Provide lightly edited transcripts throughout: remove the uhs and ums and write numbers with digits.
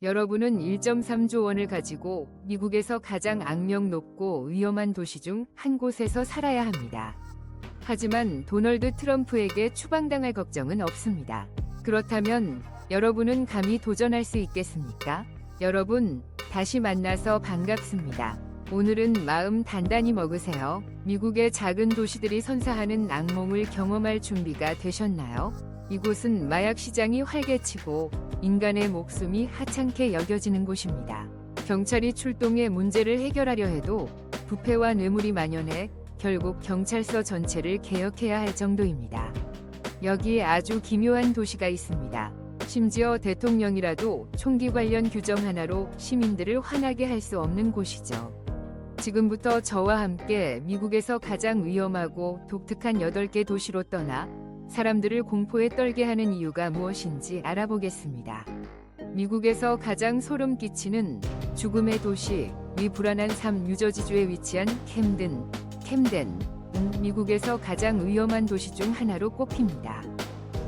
여러분은 1.3조 원을 가지고 미국에서 가장 악명 높고 위험한 도시 중 한 곳에서 살아야 합니다. 하지만 도널드 트럼프에게 추방당할 걱정은 없습니다. 그렇다면 여러분은 감히 도전할 수 있겠습니까? 여러분, 다시 만나서 반갑습니다. 오늘은 마음 단단히 먹으세요. 미국의 작은 도시들이 선사하는 악몽을 경험할 준비가 되셨나요? 이곳은 마약 시장이 활개치고 인간의 목숨이 하찮게 여겨지는 곳입니다. 경찰이 출동해 문제를 해결하려 해도 부패와 뇌물이 만연해 결국 경찰서 전체를 개혁해야 할 정도입니다. 여기에 아주 기묘한 도시가 있습니다. 심지어 대통령이라도 총기 관련 규정 하나로 시민들을 화나게 할 수 없는 곳이죠. 지금부터 저와 함께 미국에서 가장 위험하고 독특한 8개 도시로 떠나 사람들을 공포에 떨게 하는 이유가 무엇인지 알아보겠습니다. 미국에서 가장 소름 끼치는 죽음의 도시, 위 불안한 삶 뉴저지주에 위치한 캠덴은 미국에서 가장 위험한 도시 중 하나로 꼽힙니다.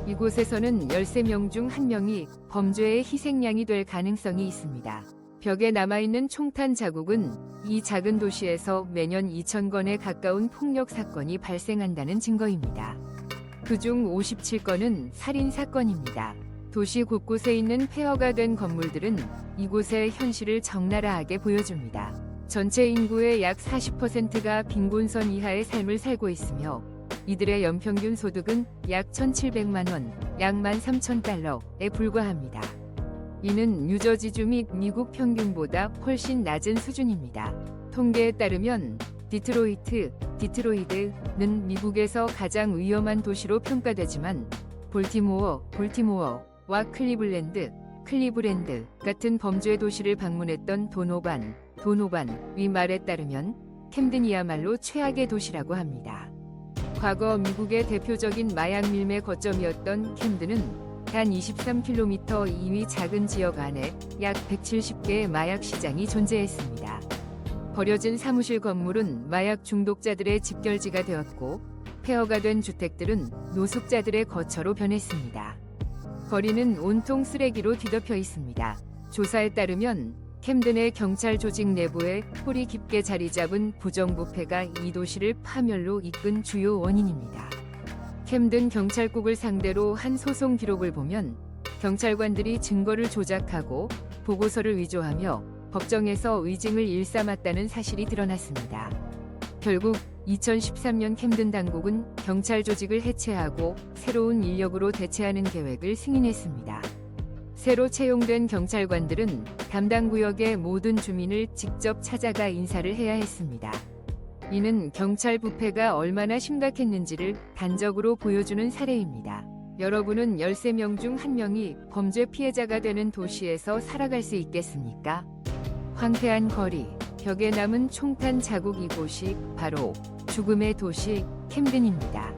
이곳에서는 13명 중 1명이 범죄의 희생양이 될 가능성이 있습니다. 벽에 남아있는 총탄 자국은 이 작은 도시에서 매년 2,000건에 가까운 폭력 사건이 발생한다는 증거입니다. 그중 57건은 살인 사건입니다. 도시 곳곳에 있는 폐허가 된 건물들은 이곳의 현실을 적나라하게 보여줍니다. 전체 인구의 약 40%가 빈곤선 이하의 삶을 살고 있으며 이들의 연평균 소득은 약 1,700만 원, 약 13,000달러에 불과합니다. 이는 뉴저지주 및 미국 평균보다 훨씬 낮은 수준입니다. 통계에 따르면 디트로이트는 미국에서 가장 위험한 도시로 평가되지만 볼티모어와 클리브랜드 같은 범죄 도시를 방문했던 도노반의 말에 따르면 캠든이야말로 최악의 도시라고 합니다. 과거 미국의 대표적인 마약 밀매 거점이었던 캠든은 단 23km 이위 작은 지역 안에 약 170개의 마약 시장이 존재했습니다. 버려진 사무실 건물은 마약 중독자들의 집결지가 되었고 폐허가 된 주택들은 노숙자들의 거처로 변했습니다. 거리는 온통 쓰레기로 뒤덮여 있습니다. 조사에 따르면 캠든의 경찰 조직 내부에 뿌리 깊게 자리 잡은 부정부패가 이 도시를 파멸로 이끈 주요 원인입니다. 캠든 경찰국을 상대로 한 소송 기록을 보면 경찰관들이 증거를 조작하고 보고서를 위조하며 법정에서 의증을 일삼았다는 사실이 드러났습니다. 결국 2013년 캠든 당국은 경찰 조직을 해체하고 새로운 인력으로 대체하는 계획을 승인했습니다. 새로 채용된 경찰관들은 담당 구역의 모든 주민을 직접 찾아가 인사를 해야 했습니다. 이는 경찰 부패가 얼마나 심각했는지를 단적으로 보여주는 사례입니다. 여러분은 13명 중 1명이 범죄 피해자가 되는 도시에서 살아갈 수 있겠습니까? 황폐한 거리, 벽에 남은 총탄 자국, 이곳이 바로 죽음의 도시 캠든입니다.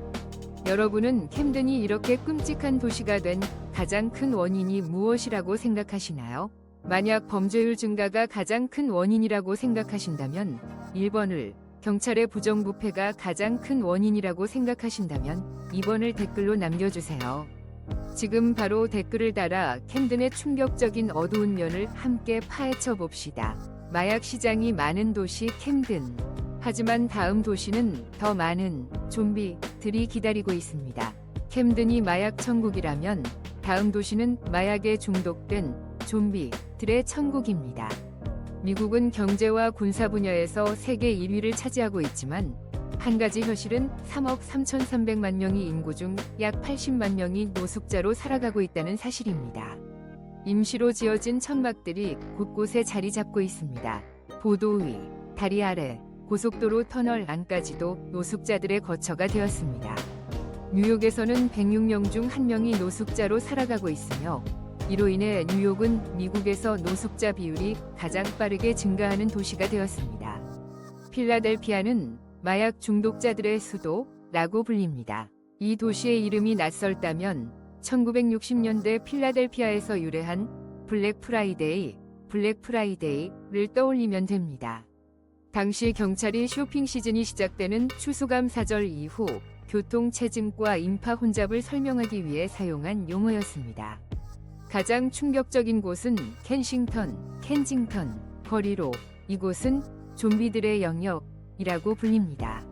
여러분은 캠든이 이렇게 끔찍한 도시가 된 가장 큰 원인이 무엇이라고 생각하시나요? 만약 범죄율 증가가 가장 큰 원인이라고 생각하신다면 1번을, 경찰의 부정부패가 가장 큰 원인이라고 생각하신다면 2번을 댓글로 남겨주세요. 지금 바로 댓글을 달아 캠든의 충격적인 어두운 면을 함께 파헤쳐 봅시다. 마약 시장이 많은 도시 캠든. 하지만 다음 도시는 더 많은 좀비들이 기다리고 있습니다. 캠든이 마약 천국이라면 다음 도시는 마약에 중독된 좀비들의 천국입니다. 미국은 경제와 군사 분야에서 세계 1위를 차지하고 있지만 한 가지 현실은 3억 3,300만 명의 인구 중 약 80만 명이 노숙자로 살아가고 있다는 사실입니다. 임시로 지어진 천막들이 곳곳에 자리 잡고 있습니다. 보도 위, 다리 아래, 고속도로 터널 안까지도 노숙자들의 거처가 되었습니다. 뉴욕에서는 106명 중 1명이 노숙자로 살아가고 있으며 이로 인해 뉴욕은 미국에서 노숙자 비율이 가장 빠르게 증가하는 도시가 되었습니다. 필라델피아는 마약 중독자들의 수도라고 불립니다. 이 도시의 이름이 낯설다면 1960년대 필라델피아에서 유래한 블랙 프라이데이를 떠올리면 됩니다. 당시 경찰이 쇼핑 시즌이 시작되는 추수감사절 이후 교통체증과 인파 혼잡을 설명하기 위해 사용한 용어였습니다. 가장 충격적인 곳은 켄징턴 거리로 이곳은 좀비들의 영역이라고 불립니다.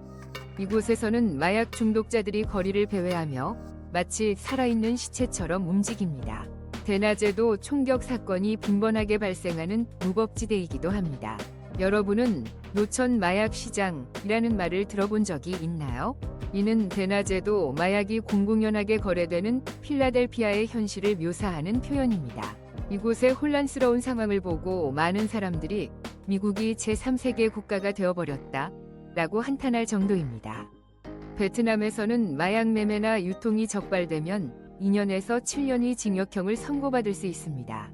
이곳에서는 마약 중독자들이 거리를 배회하며 마치 살아있는 시체처럼 움직입니다. 대낮에도 총격 사건이 빈번하게 발생하는 무법지대이기도 합니다. 여러분은 노천 마약 시장이라는 말을 들어본 적이 있나요? 이는 대낮에도 마약이 공공연하게 거래되는 필라델피아의 현실을 묘사하는 표현입니다. 이곳의 혼란스러운 상황을 보고 많은 사람들이 미국이 제3세계 국가가 되어버렸다 라고 한탄할 정도입니다. 베트남에서는 마약 매매나 유통이 적발되면 2년에서 7년의 징역형을 선고받을 수 있습니다.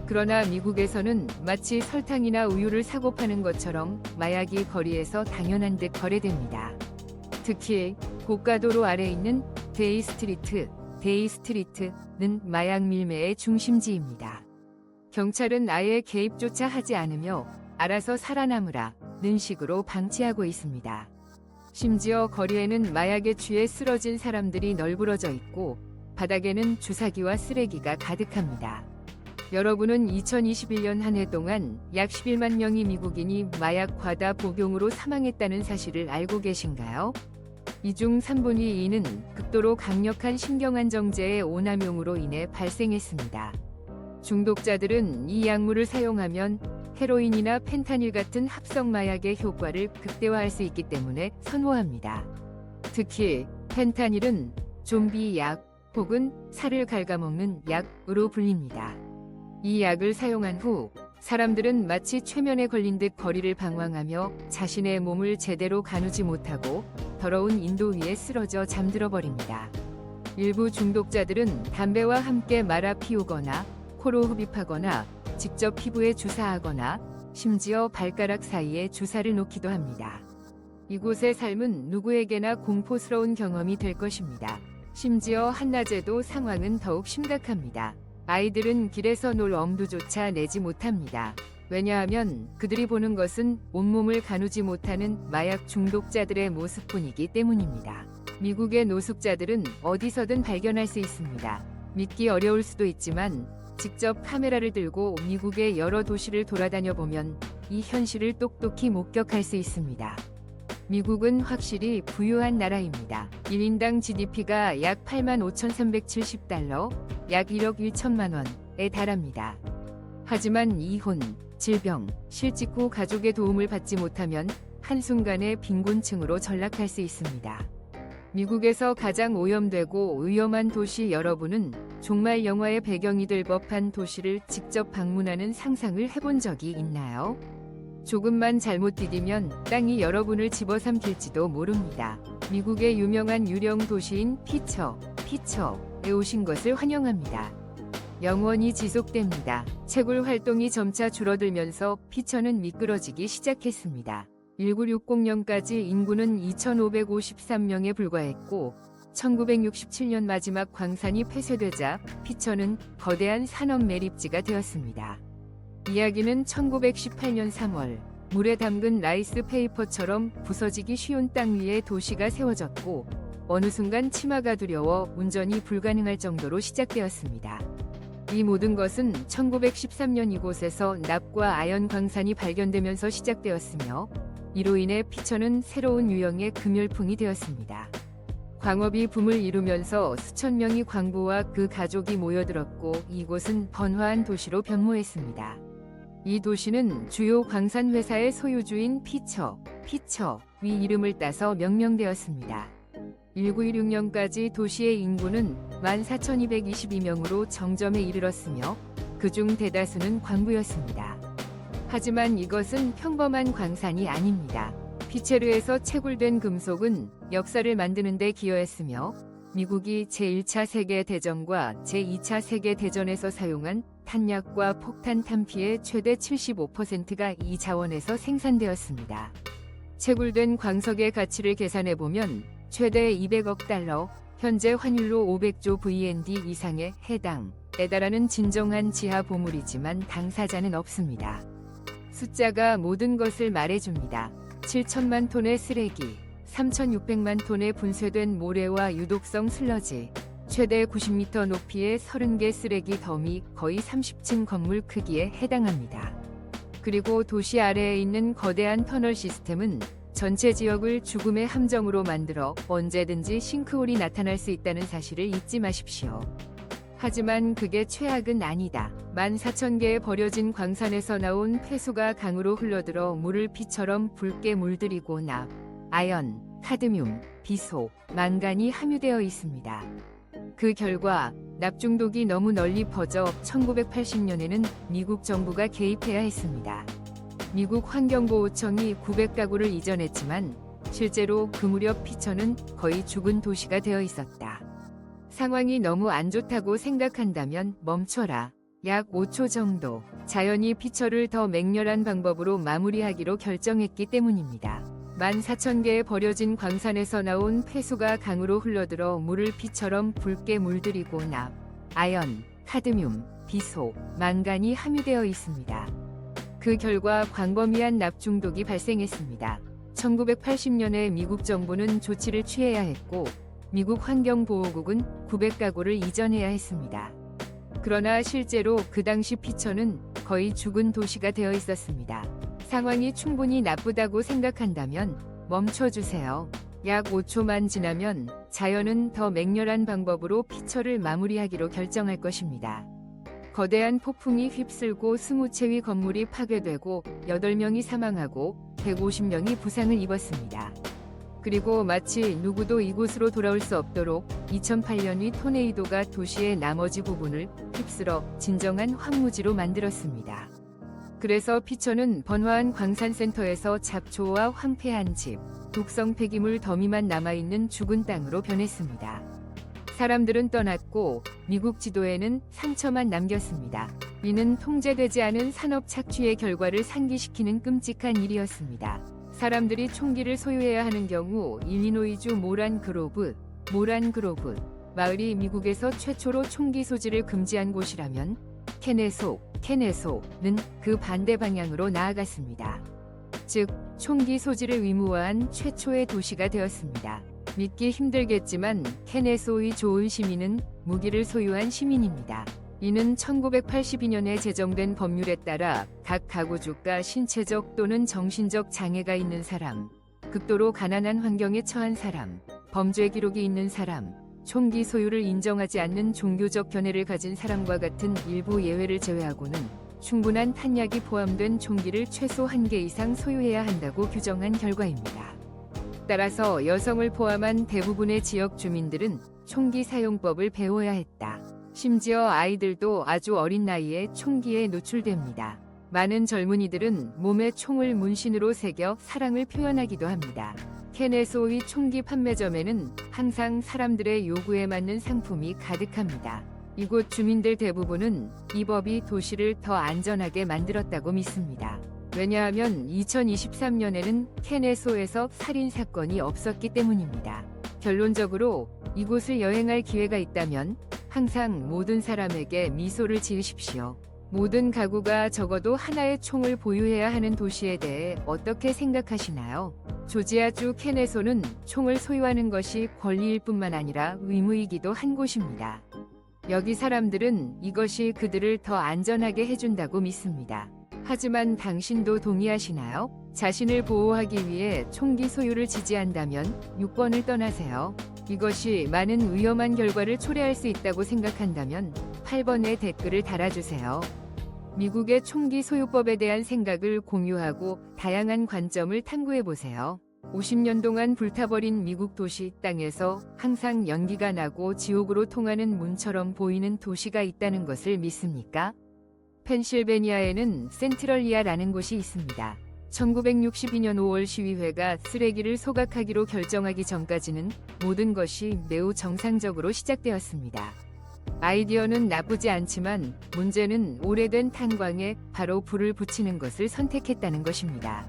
그러나 미국에서는 마치 설탕이나 우유를 사고 파는 것처럼 마약이 거리에서 당연한 듯 거래됩니다. 특히 고가도로 아래 있는 데이스트리트는 마약 밀매의 중심지입니다. 경찰은 아예 개입조차 하지 않으며 알아서 살아남으라는 식으로 방치하고 있습니다. 심지어 거리에는 마약에 취해 쓰러진 사람들이 널브러져 있고 바닥에는 주사기와 쓰레기가 가득합니다. 여러분은 2021년 한 해 동안 약 11만 명의 미국인이 마약 과다 복용으로 사망했다는 사실을 알고 계신가요? 이 중 3분의 2는 극도로 강력한 신경안정제의 오남용으로 인해 발생했습니다. 중독자들은 이 약물을 사용하면 헤로인이나 펜타닐 같은 합성 마약의 효과를 극대화할 수 있기 때문에 선호합니다. 특히 펜타닐은 좀비 약 혹은 살을 갉아먹는 약으로 불립니다. 이 약을 사용한 후 사람들은 마치 최면에 걸린 듯 거리를 방황하며 자신의 몸을 제대로 가누지 못하고 더러운 인도 위에 쓰러져 잠들어 버립니다. 일부 중독자들은 담배와 함께 말아 피우거나 코로 흡입하거나 직접 피부에 주사하거나 심지어 발가락 사이에 주사를 놓기도 합니다. 이곳의 삶은 누구에게나 공포스러운 경험이 될 것입니다. 심지어 한낮에도 상황은 더욱 심각합니다. 아이들은 길에서 놀 엄두조차 내지 못합니다. 왜냐하면 그들이 보는 것은 온몸을 가누지 못하는 마약 중독자들의 모습뿐이기 때문입니다. 미국의 노숙자들은 어디서든 발견할 수 있습니다. 믿기 어려울 수도 있지만 직접 카메라를 들고 미국의 여러 도시를 돌아다녀 보면 이 현실을 똑똑히 목격할 수 있습니다. 미국은 확실히 부유한 나라입니다. 1인당 GDP가 약 85,370달러, 약 1억 1천만 원에 달합니다. 하지만 이혼, 질병, 실직 후 가족의 도움을 받지 못하면 한순간에 빈곤층으로 전락할 수 있습니다. 미국에서 가장 오염되고 위험한 도시 여러분은 종말 영화의 배경이 될 법한 도시를 직접 방문하는 상상을 해본 적이 있나요? 조금만 잘못 디디면 땅이 여러분을 집어삼킬지도 모릅니다. 미국의 유명한 유령 도시인 피처에 오신 것을 환영합니다. 영원히 지속됩니다. 채굴 활동이 점차 줄어들면서 피처는 미끄러지기 시작했습니다. 1960년까지 인구는 2,553명에 불과했고 1967년 마지막 광산이 폐쇄되자 피처는 거대한 산업 매립지가 되었습니다. 이야기는 1918년 3월 물에 담근 라이스 페이퍼처럼 부서지기 쉬운 땅 위에 도시가 세워졌고 어느 순간 치마가 두려워 운전이 불가능할 정도로 시작되었습니다. 이 모든 것은 1913년 이곳에서 납과 아연 광산이 발견되면서 시작되었으며 이로 인해 피처는 새로운 유형의 금열풍이 되었습니다. 광업이 붐을 이루면서 수천 명의 광부와 그 가족이 모여들었고 이곳은 번화한 도시로 변모했습니다. 이 도시는 주요 광산 회사의 소유주인 피처 위 이름을 따서 명명되었습니다. 1916년까지 도시의 인구는 14,222명으로 정점에 이르렀으며 그중 대다수는 광부였습니다. 하지만 이것은 평범한 광산이 아닙니다. 피체르에서 채굴된 금속은 역사를 만드는 데 기여했으며 미국이 제1차 세계대전과 제2차 세계대전에서 사용한 탄약과 폭탄 탄피의 최대 75%가 이 자원에서 생산되었습니다. 채굴된 광석의 가치를 계산해보면 최대 200억 달러, 현재 환율로 500조 VND 이상에 해당에 달하는 진정한 지하 보물이지만 당사자는 없습니다. 숫자가 모든 것을 말해줍니다. 7천만 톤의 쓰레기, 3,600만 톤의 분쇄된 모래와 유독성 슬러지, 최대 90m 높이의 30개 쓰레기 덤이 거의 30층 건물 크기에 해당합니다. 그리고 도시 아래에 있는 거대한 터널 시스템은 전체 지역을 죽음의 함정으로 만들어 언제든지 싱크홀이 나타날 수 있다는 사실을 잊지 마십시오. 하지만 그게 최악은 아니다. 14,000개의 버려진 광산에서 나온 폐수가 강으로 흘러들어 물을 피처럼 붉게 물들이고 납, 아연, 카드뮴, 비소, 망간이 함유되어 있습니다. 그 결과 납 중독이 너무 널리 퍼져 1980년에는 미국 정부가 개입해야 했습니다. 미국 환경보호청이 900가구를 이전했지만 실제로 그 무렵 피처는 거의 죽은 도시가 되어 있었다. 상황이 너무 안 좋다고 생각한다면 멈춰라. 약 5초 정도. 자연이 피처를 더 맹렬한 방법으로 마무리하기로 결정했기 때문입니다. 14,000개의 버려진 광산에서 나온 폐수가 강으로 흘러들어 물을 피처럼 붉게 물들이고 납, 아연, 카드뮴, 비소, 망간이 함유되어 있습니다. 그 결과 광범위한 납 중독이 발생했습니다. 1980년에 미국 정부는 조치를 취해야 했고 미국 환경보호국은 900가구를 이전해야 했습니다. 그러나 실제로 그 당시 피처는 거의 죽은 도시가 되어 있었습니다. 상황이 충분히 나쁘다고 생각한다면 멈춰주세요. 약 5초만 지나면 자연은 더 맹렬한 방법으로 피처를 마무리하기로 결정할 것입니다. 거대한 폭풍이 휩쓸고 20채의 건물이 파괴되고 8명이 사망하고 150명이 부상을 입었습니다. 그리고 마치 누구도 이곳으로 돌아올 수 없도록 2008년의 토네이도가 도시의 나머지 부분을 휩쓸어 진정한 황무지로 만들었습니다. 그래서 피처는 번화한 광산센터에서 잡초와 황폐한 집, 독성 폐기물 더미만 남아있는 죽은 땅으로 변했습니다. 사람들은 떠났고 미국 지도에는 상처만 남겼습니다. 이는 통제되지 않은 산업 착취의 결과를 상기시키는 끔찍한 일이었습니다. 사람들이 총기를 소유해야 하는 경우 일리노이주 모란그로브 마을이 미국에서 최초로 총기 소지를 금지한 곳이라면 케네소는 그 반대 방향으로 나아갔습니다. 즉, 총기 소지를 의무화한 최초의 도시가 되었습니다. 믿기 힘들겠지만 케네소의 좋은 시민은 무기를 소유한 시민입니다. 이는 1982년에 제정된 법률에 따라 각 가구주가 신체적 또는 정신적 장애가 있는 사람, 극도로 가난한 환경에 처한 사람, 범죄 기록이 있는 사람, 총기 소유를 인정하지 않는 종교적 견해를 가진 사람과 같은 일부 예외를 제외하고는 충분한 탄약이 포함된 총기를 최소 1개 이상 소유해야 한다고 규정한 결과입니다. 따라서 여성을 포함한 대부분의 지역 주민들은 총기 사용법을 배워야 했다. 심지어 아이들도 아주 어린 나이에 총기에 노출됩니다. 많은 젊은이들은 몸에 총을 문신으로 새겨 사랑을 표현하기도 합니다. 케네소의 총기 판매점에는 항상 사람들의 요구에 맞는 상품이 가득합니다. 이곳 주민들 대부분은 이 법이 도시를 더 안전하게 만들었다고 믿습니다. 왜냐하면 2023년에는 케네소에서 살인 사건이 없었기 때문입니다. 결론적으로 이곳을 여행할 기회가 있다면 항상 모든 사람에게 미소를 지으십시오. 모든 가구가 적어도 하나의 총을 보유해야 하는 도시에 대해 어떻게 생각하시나요? 조지아주 케네소는 총을 소유하는 것이 권리일 뿐만 아니라 의무이기도 한 곳입니다. 여기 사람들은 이것이 그들을 더 안전하게 해준다고 믿습니다. 하지만 당신도 동의하시나요? 자신을 보호하기 위해 총기 소유를 지지한다면 6번을 떠나세요. 이것이 많은 위험한 결과를 초래할 수 있다고 생각한다면 8번에 댓글을 달아주세요. 미국의 총기 소유법에 대한 생각을 공유하고 다양한 관점을 탐구해보세요. 50년 동안 불타버린 미국 도시 땅에서 항상 연기가 나고 지옥으로 통하는 문처럼 보이는 도시가 있다는 것을 믿습니까? 펜실베니아에는 센트럴리아라는 곳이 있습니다. 1962년 5월 시위회가 쓰레기를 소각하기로 결정하기 전까지는 모든 것이 매우 정상적으로 시작되었습니다. 아이디어는 나쁘지 않지만 문제는 오래된 탄광에 바로 불을 붙이는 것을 선택했다는 것입니다.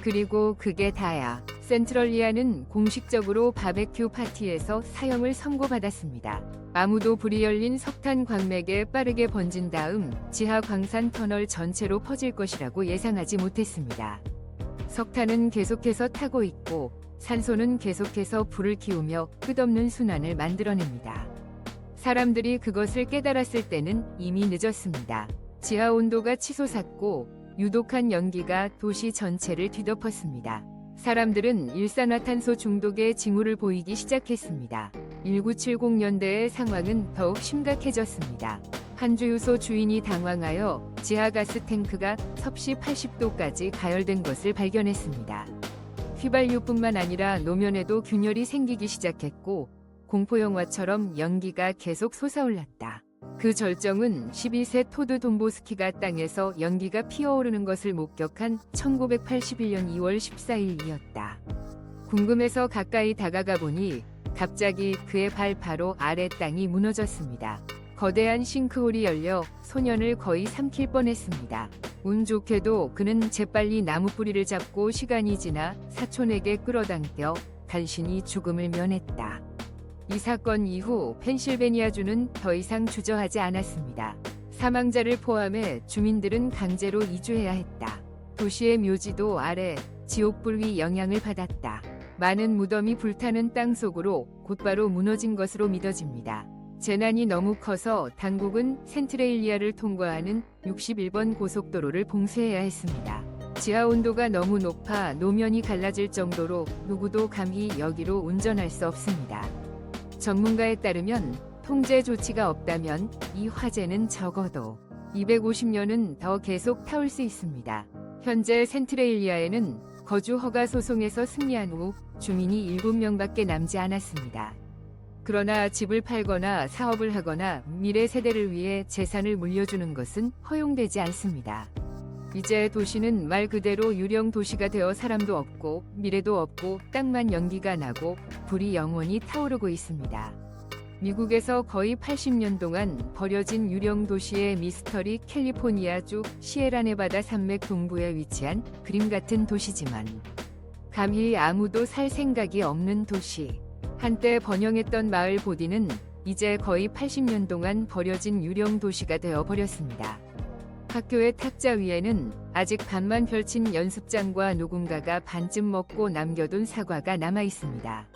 그리고 그게 다야. 센트럴리아는 공식적으로 바베큐 파티에서 사형을 선고받았습니다. 아무도 불이 열린 석탄 광맥에 빠르게 번진 다음 지하 광산 터널 전체로 퍼질 것이라고 예상하지 못했습니다. 석탄은 계속해서 타고 있고 산소는 계속해서 불을 키우며 끝없는 순환을 만들어냅니다. 사람들이 그것을 깨달았을 때는 이미 늦었습니다. 지하 온도가 치솟았고 유독한 연기가 도시 전체를 뒤덮었습니다. 사람들은 일산화탄소 중독의 징후를 보이기 시작했습니다. 1970년대의 상황은 더욱 심각해졌습니다. 한 주유소 주인이 당황하여 지하가스 탱크가 섭씨 80도까지 가열된 것을 발견했습니다. 휘발유뿐만 아니라 노면에도 균열이 생기기 시작했고 공포영화처럼 연기가 계속 솟아올랐다. 그 절정은 12세 토드 돈보스키가 땅에서 연기가 피어오르는 것을 목격한 1981년 2월 14일이었다. 궁금해서 가까이 다가가 보니 갑자기 그의 발 바로 아래 땅이 무너졌습니다. 거대한 싱크홀이 열려 소년을 거의 삼킬 뻔했습니다. 운 좋게도 그는 재빨리 나무 뿌리를 잡고 시간이 지나 사촌에게 끌어당겨 간신히 죽음을 면했다. 이 사건 이후 펜실베니아주는 더 이상 주저하지 않았습니다. 사망자를 포함해 주민들은 강제로 이주해야 했다. 도시의 묘지도 아래 지옥불 위 영향을 받았다. 많은 무덤이 불타는 땅 속으로 곧바로 무너진 것으로 믿어집니다. 재난이 너무 커서 당국은 센트레일리아를 통과하는 61번 고속도로를 봉쇄해야 했습니다. 지하 온도가 너무 높아 노면이 갈라질 정도로 누구도 감히 여기로 운전할 수 없습니다. 전문가에 따르면 통제 조치가 없다면 이 화재는 적어도 250년은 더 계속 타올 수 있습니다. 현재 센트레일리아에는 거주 허가 소송에서 승리한 후 주민이 7명밖에 남지 않았습니다. 그러나 집을 팔거나 사업을 하거나 미래 세대를 위해 재산을 물려주는 것은 허용되지 않습니다. 이제 도시는 말 그대로 유령 도시가 되어 사람도 없고 미래도 없고 땅만 연기가 나고 불이 영원히 타오르고 있습니다. 미국에서 거의 80년 동안 버려진 유령 도시의 미스터리 캘리포니아주 시에라네바다 산맥 동부에 위치한 그림 같은 도시지만 감히 아무도 살 생각이 없는 도시. 한때 번영했던 마을 보디는 이제 거의 80년 동안 버려진 유령 도시가 되어 버렸습니다. 학교의 탁자 위에는 아직 반만 펼친 연습장과 누군가가 반쯤 먹고 남겨둔 사과가 남아 있습니다.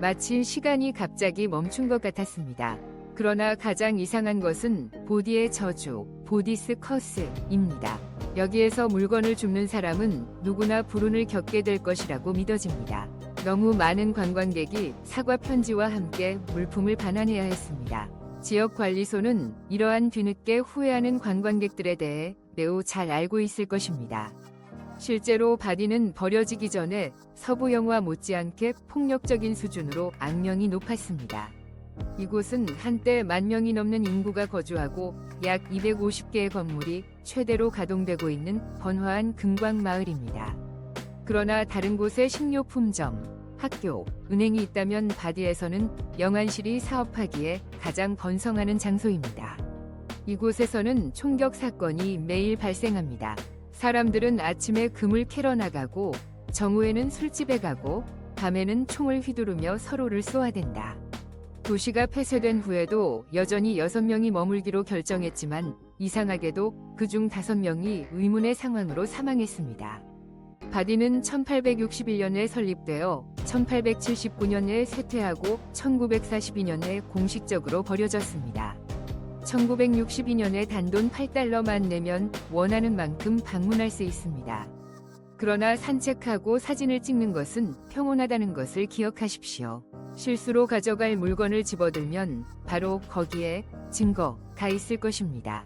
마치 시간이 갑자기 멈춘 것 같았습니다. 그러나 가장 이상한 것은 보디의 저주, 보디스 커스입니다. 여기에서 물건을 줍는 사람은 누구나 불운을 겪게 될 것이라고 믿어집니다. 너무 많은 관광객이 사과 편지와 함께 물품을 반환해야 했습니다. 지역관리소는 이러한 뒤늦게 후회하는 관광객들에 대해 매우 잘 알고 있을 것입니다. 실제로 바디는 버려지기 전에 서부 영화 못지않게 폭력적인 수준으로 악명이 높았습니다. 이곳은 한때 10,000명이 넘는 인구가 거주하고 약 250개의 건물이 최대로 가동되고 있는 번화한 금광마을입니다. 그러나 다른 곳에 식료품점, 학교, 은행이 있다면 바디에서는 영안실이 사업하기에 가장 번성하는 장소입니다. 이곳에서는 총격 사건이 매일 발생합니다. 사람들은 아침에 금을 캐러 나가고 정오에는 술집에 가고 밤에는 총을 휘두르며 서로를 쏘아댄다. 도시가 폐쇄된 후에도 여전히 6명이 머물기로 결정했지만 이상하게도 그중 5명이 의문의 상황으로 사망했습니다. 바디는 1861년에 설립되어 1879년에 쇠퇴하고 1942년에 공식적으로 버려졌습니다. 1962년에 단돈 $8만 내면 원하는 만큼 방문할 수 있습니다. 그러나 산책하고 사진을 찍는 것은 평온하다는 것을 기억하십시오. 실수로 가져갈 물건을 집어들면 바로 거기에 증거가 있을 것입니다.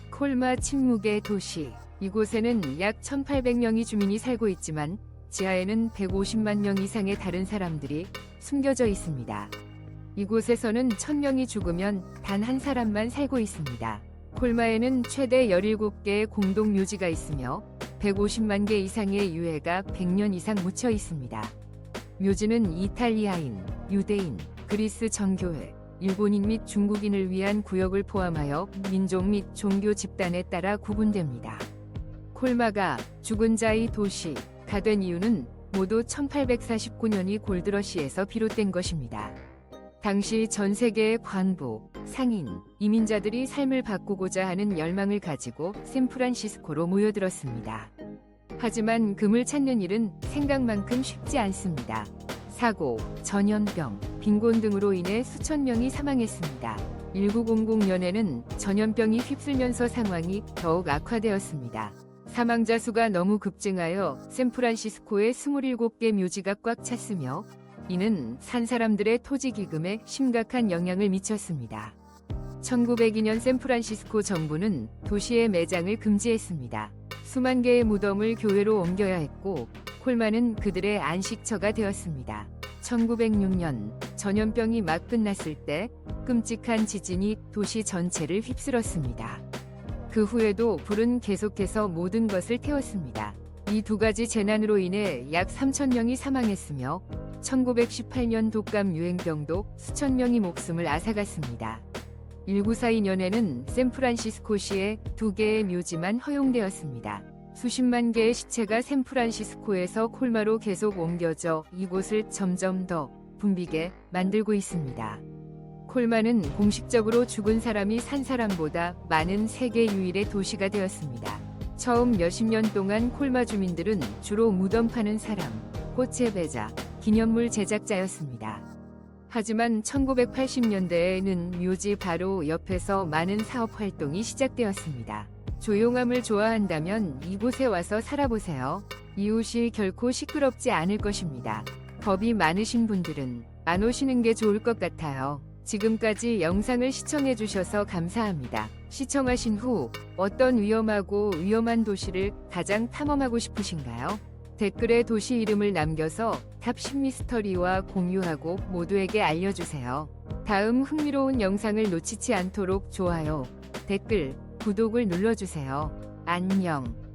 콜마 침묵의 도시. 이곳에는 약 1,800명의 주민이 살고 있지만 지하에는 150만 명 이상의 다른 사람들이 숨겨져 있습니다. 이곳에서는 1,000명이 죽으면 단 한 사람만 살고 있습니다. 콜마에는 최대 17개의 공동 묘지가 있으며 150만 개 이상의 유해가 100년 이상 묻혀 있습니다. 묘지는 이탈리아인, 유대인, 그리스 정교회, 일본인 및 중국인을 위한 구역을 포함하여 민족 및 종교 집단에 따라 구분됩니다. 콜마가 죽은 자의 도시가 된 이유는 모두 1849년이 골드러시에서 비롯된 것입니다. 당시 전 세계의 관부, 상인, 이민자들이 삶을 바꾸고자 하는 열망을 가지고 샌프란시스코로 모여들었습니다. 하지만 금을 찾는 일은 생각만큼 쉽지 않습니다. 사고, 전염병, 빈곤 등으로 인해 수천 명이 사망했습니다. 1900년에는 전염병이 휩쓸면서 상황이 더욱 악화되었습니다. 사망자 수가 너무 급증하여 샌프란시스코의 27개 묘지가 꽉 찼으며 이는 산 사람들의 토지 기금에 심각한 영향을 미쳤습니다. 1902년 샌프란시스코 정부는 도시의 매장을 금지했습니다. 수만 개의 무덤을 교회로 옮겨야 했고 콜만은 그들의 안식처가 되었습니다. 1906년 전염병이 막 끝났을 때 끔찍한 지진이 도시 전체를 휩쓸었습니다. 그 후에도 불은 계속해서 모든 것을 태웠습니다. 이 두 가지 재난으로 인해 약 3,000명이 사망했으며 1918년 독감 유행병도 수천 명이 목숨을 앗아갔습니다. 1942년에는 샌프란시스코시에 2개의 묘지만 허용되었습니다. 수십만 개의 시체가 샌프란시스코에서 콜마로 계속 옮겨져 이곳을 점점 더 붐비게 만들고 있습니다. 콜마는 공식적으로 죽은 사람이 산 사람보다 많은 세계 유일의 도시가 되었습니다. 처음 몇십 년 동안 콜마 주민들은 주로 무덤 파는 사람, 꽃의 배자, 기념물 제작자였습니다. 하지만 1980년대에는 묘지 바로 옆에서 많은 사업 활동이 시작되었습니다. 조용함을 좋아한다면 이곳에 와서 살아보세요. 이웃이 결코 시끄럽지 않을 것입니다. 겁이 많으신 분들은 안 오시는 게 좋을 것 같아요. 지금까지 영상을 시청해주셔서 감사합니다. 시청하신 후 어떤 위험한 도시를 가장 탐험하고 싶으신가요? 댓글에 도시 이름을 남겨서 탑 10 미스터리와 공유하고 모두에게 알려주세요. 다음 흥미로운 영상을 놓치지 않도록 좋아요, 댓글, 구독을 눌러주세요. 안녕.